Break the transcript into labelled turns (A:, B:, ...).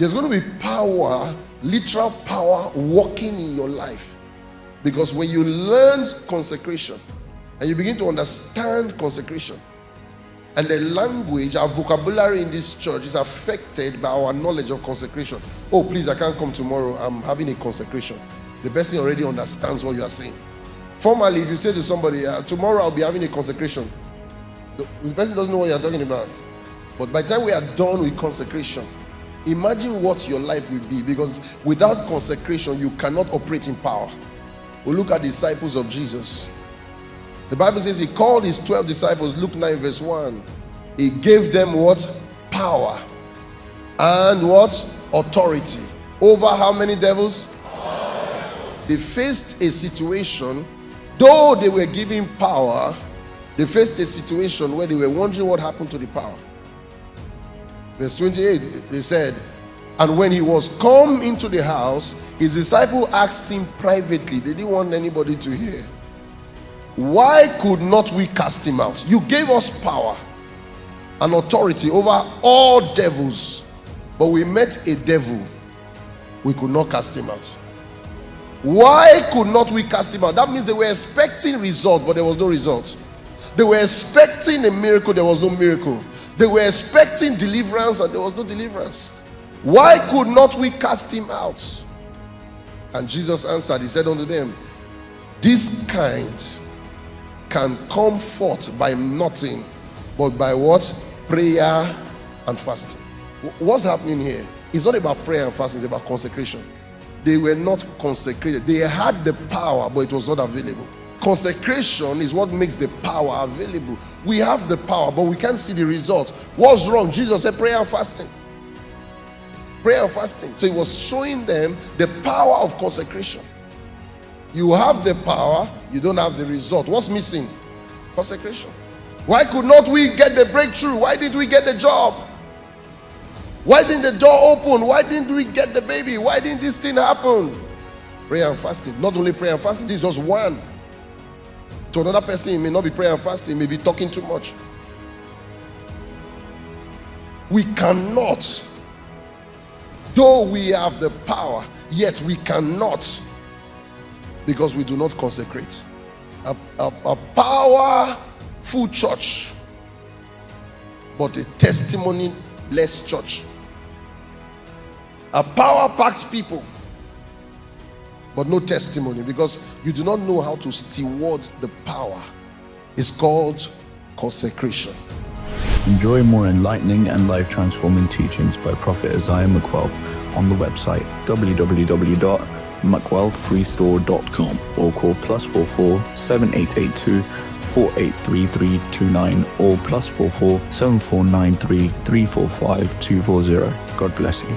A: There's going to be power, literal power working in your life. Because when you learn consecration and you begin to understand consecration, and the language, our vocabulary in this church is affected by our knowledge of consecration. Oh, please, I can't come tomorrow. I'm having a consecration. The person already understands what you are saying. Formally, if you say to somebody, tomorrow I'll be having a consecration, the person doesn't know what you're talking about. But by the time we are done with consecration, imagine what your life will be. Because without consecration, you cannot operate in power. We look at the disciples of Jesus. The Bible says he called his 12 disciples, Luke 9 verse 1. He gave them what? Power. And what? Authority. Over how many devils? They faced a situation, though they were given power, they faced a situation where they were wondering what happened to the power. Verse 28, they said, and when he was come into the house, his disciple asked him privately. They didn't want anybody to hear. Why could not we cast him out? You gave us power and authority over all devils, but we met a devil. We could not cast him out. Why could not we cast him out? That means they were expecting result, but there was no result. They were expecting a miracle, there was no miracle. They were expecting deliverance, and there was no deliverance. Why could not we cast him out? And Jesus answered, he said unto them, this kind can come forth by nothing, but by what? Prayer and fasting. What's happening here? It's not about prayer and fasting, it's about consecration. They were not consecrated. They had the power, but it was not available. Consecration is what makes the power available. We have the power, but we can't see the result. What's wrong? Jesus said prayer and fasting. Prayer and fasting. So he was showing them the power of consecration. You have the power, you don't have the result. What's missing? Consecration. Why could not we get the breakthrough? Why did we get the job? Why didn't the door open? Why didn't we get the baby? Why didn't this thing happen? Prayer and fasting. Not only prayer and fasting, this is just one. To another person, it may not be prayer and fasting, it may be talking too much. We cannot, though we have the power, yet we cannot, because we do not consecrate. A powerful church, but a testimony-less church. A power-packed people, but no testimony, because you do not know how to steward the power. It's called consecration.
B: Enjoy more enlightening and life-transforming teachings by Prophet Isaiah McWealth on the website www.mcwealthfreestore.com or call +44 7882 483329 or +44 7493 345 240. God bless you.